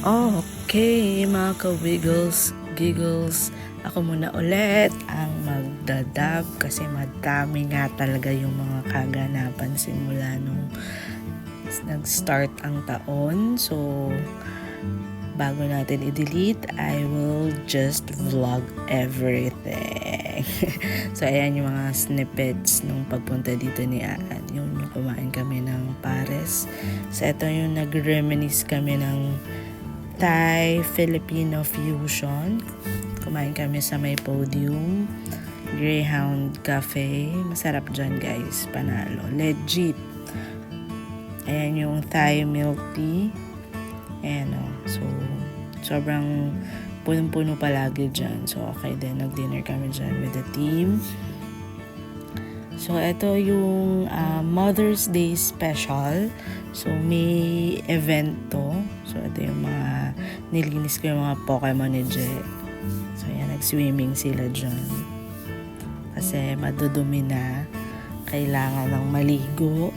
Okay, mga ka-wiggles, giggles, ako muna ulit ang magdadab kasi madami nga talaga yung mga kaganapan simula nung nag-start ang taon. So, bago natin i-delete, I will just vlog everything. So, ayan yung mga snippets nung pagpunta dito ni Aan. Yung kumain kami ng pares. So, ito yung nag-reminisce kami ng Thai-Filipino fusion. Kumain kami sa may podium. Greyhound Cafe. Masarap dyan guys. Panalo. Legit. Ayan yung Thai milk tea. Ayan o. So, sobrang punong-puno palagi dyan. So, okay din. Nag-dinner kami dyan with the team. So, ito yung Mother's Day special. So, may event to. So, ito yung mga nilinis ko yung mga Pokemon ni Je. So, ayan, nag-swimming sila dyan. Kasi madudumi na. Kailangan ng maligo.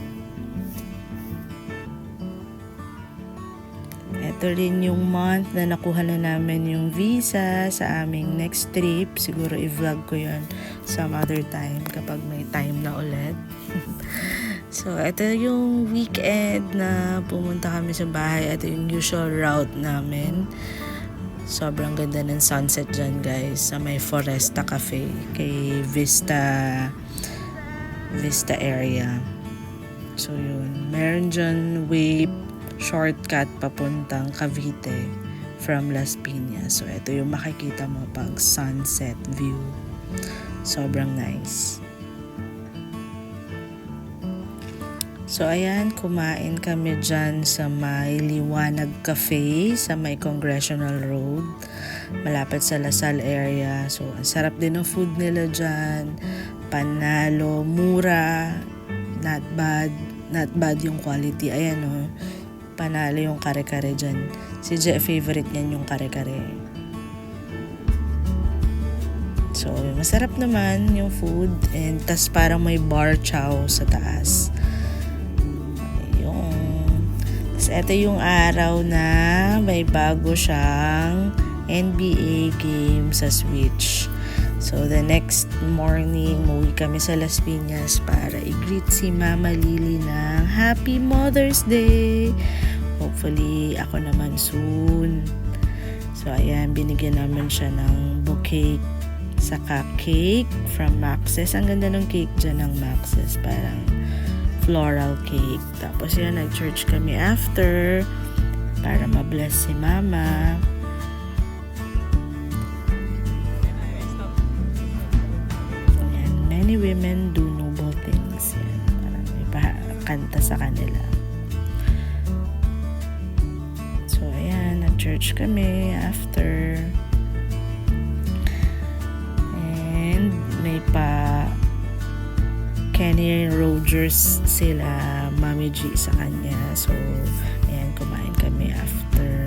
Ito rin yung month na nakuha na namin yung visa sa aming next trip. Siguro i-vlog ko yun some other time kapag may time na ulit. So, ito yung weekend na pumunta kami sa bahay. Ito yung usual route namin. Sobrang ganda ng sunset dyan guys sa may Foresta Cafe kay Vista area. So, yun. Meron dyan way shortcut papuntang Cavite from Las Piñas. So, ito yung makikita mo pag sunset view. Sobrang nice. So, ayan, kumain kami dyan sa may Liwanag Cafe sa may Congressional Road. Malapit sa Lasal area. So, ang sarap din ng food nila dyan. Panalo, mura, not bad. Not bad yung quality. Ayan o. Panalo yung kare-kare dyan. Si Je, favorite niyan yung kare-kare. So, masarap naman yung food. And tas parang may bar chow sa taas. Ayun. Tas ito yung araw na may bago siyang NBA game sa Switch. So, the next morning, umuwi kami sa Las Piñas para i-greet si Mama Lily ng Happy Mother's Day. Hopefully, ako naman soon. So, ayan, binigyan namin siya ng bouquet saka cake from Max's. Ang ganda ng cake dyan ng Max's. Parang floral cake. Tapos yan, nag-church kami after para ma-bless si Mama. Many women do noble things. Yan. Parang may kanta sa kanila. So, ayan. Nag-church kami after. And may pa Kenny Rogers sila, Mami G sa kanya. So, ayan. Kumain kami after.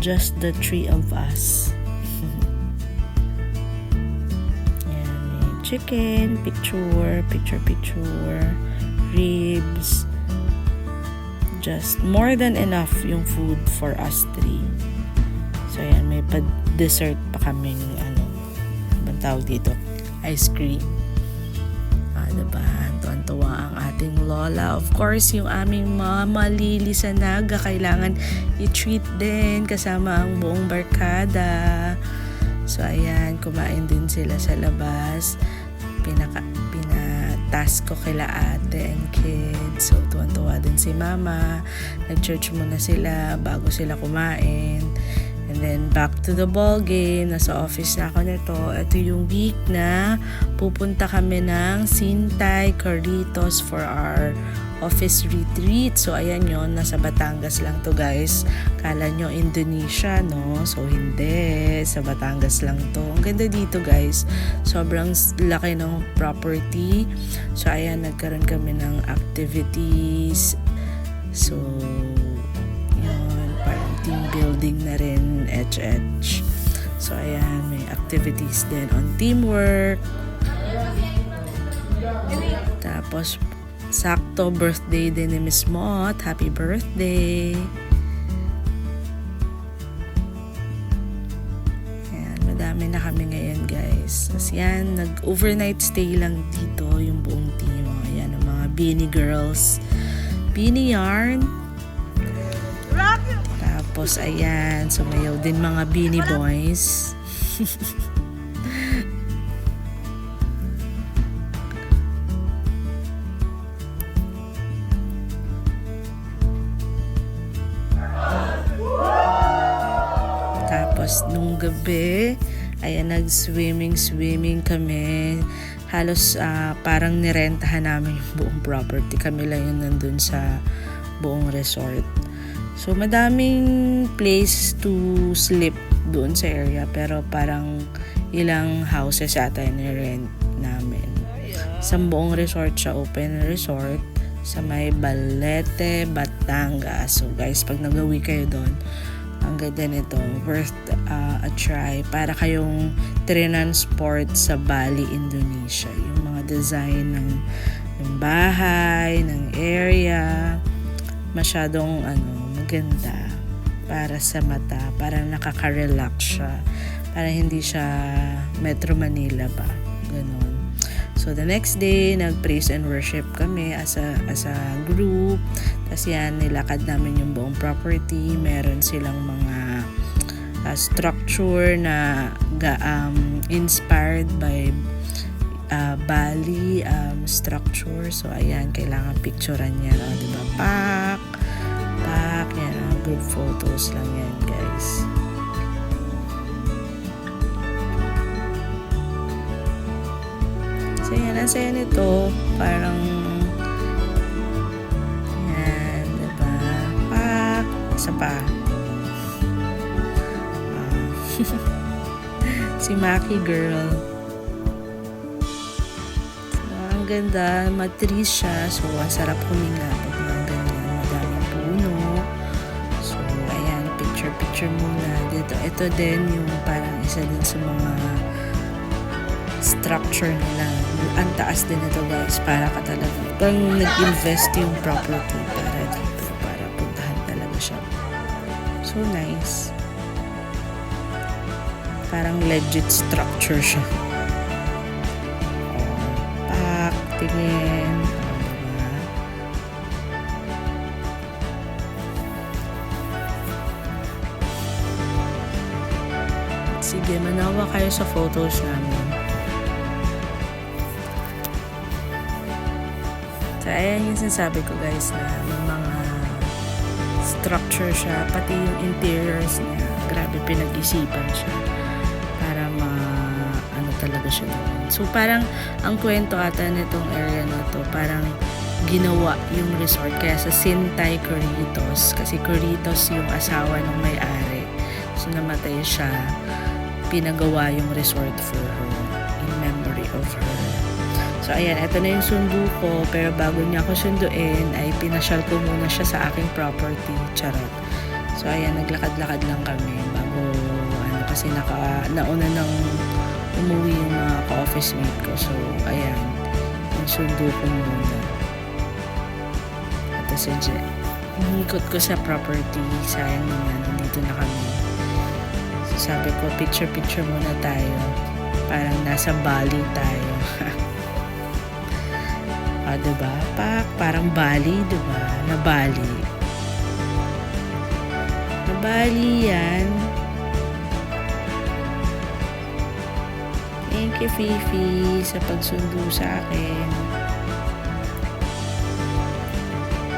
Just the three of us. Ayan, may chicken, picture, ribs. Just more than enough yung food for us three. So, ayan, may pa-dessert pa kaming, bang tawag dito? Ice cream. Diba? Tuwan-tuwa ang ating lola. Of course, yung aming Mama Lily sa Naga, kailangan i-treat din kasama ang buong barkada. So, ayan, kumain din sila sa labas. Pina-task ko kila ate and kids. So, tuwan-tuwa din si Mama. Nag-church muna sila bago sila kumain. And then, back to the ball game. Nasa office na ako nito. Ito yung week na pupunta kami ng Sintay, Caritos for our office retreat. So, ayan yun. Nasa Batangas lang to guys. Kala nyo Indonesia, no? So, hindi. Sa Batangas lang to. Ang ganda dito guys. Sobrang laki ng property. So, ayan. Nagkaroon kami ng activities. So, parang team building na rin, HH. So, ayan, may activities din on teamwork. Tapos, sakto birthday din ni Miss Mott. Happy birthday! Ayan, madami na kami ngayon guys. Tapos yan, nag-overnight stay lang dito yung buong team. Ayan, ang mga Beanie Girls. Beanie Yarn. Tapos ayan, sumayaw din mga Beanie Boys. Tapos nung gabi, ayan, nag-swimming kami. Halos parang nirentahan namin yung buong property. Kami lang yung nandun sa buong resort. So madaming place to sleep doon sa area, pero parang ilang houses ata yung rent namin. Sa buong resort siya, open resort sa may Balete, Batangas. So guys, pag nagawi kayo doon, ang ganda nito, worth a try para kayong transport sa Bali, Indonesia. Yung mga design ng bahay, ng area, masyadong maganda para sa mata, parang nakaka-relax siya, para hindi siya Metro Manila ba, ganun. So the next day, nag-praise and worship kami as a group. Tapos yan, nilakad namin yung buong property. Meron silang mga structure na inspired by Bali structure. So ayan, kailangan picturean yan. Diba? Pak, yan. Group photos lang yan, guys. So yan, ang saya nito. Parang yan, diba? Pak, isa pa. Si Maki girl. So, ang ganda, matris siya. So, ang sarap huminga pag mga ganyan. Madaming puno. So, ayan, picture muna dito. Ito din yung parang isa din sa mga structure nila. Ang taas din ito guys, para ka talaga pag nag-invest yung property para dito, para puntahan talaga siya. So nice. Parang legit structure siya. Pak, tingin. Sige, manawa kayo sa photos namin. So, ayan yung sinasabi ko guys, na may mga structure siya, pati yung interiors niya, grabe pinag-isipan siya para talaga siya doon. So parang ang kwento ata nitong area na to, parang ginawa yung resort kaya sa Sintay Corritos, kasi Corritos yung asawa ng may-ari. So namatay siya, pinagawa yung resort for her, in memory of her. So ayan, eto na yung sundo ko, pero bago niya ako sunduin ay pinasyal ko muna siya sa aking property, charot. So ayan, naglakad-lakad lang kami bago kasi nauna nang umuwi yung mga ka-office mate ko. So ayan, yung sundo ko muna. At si Jet, umikot ko sa property, sayang naman, nandito na kami. So sabi ko, picture muna tayo, parang nasa Bali tayo. Diba? Parang Bali, diba? Na Bali. Na Bali yan. Thank you, Fifi, sa pagsundo sa akin.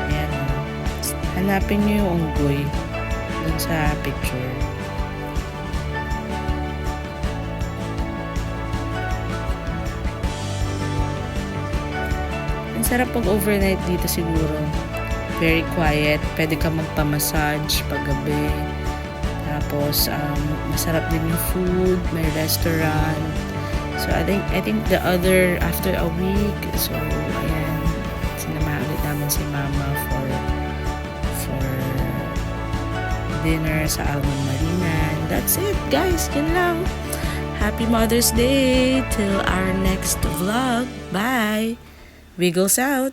Ayan. Hanapin niyo yung unggoy dun sa picture. Sarap pag overnight dito siguro. Very quiet. Pwede ka magpa-massage pag gabi. Tapos, masarap din yung food. May restaurant. So, I think the other, after a week, so, ayan, sinamahan ulit namin si Mama for dinner sa Alma Marina. And that's it, guys. Yun lang. Happy Mother's Day till our next vlog. Bye! Wiggles out!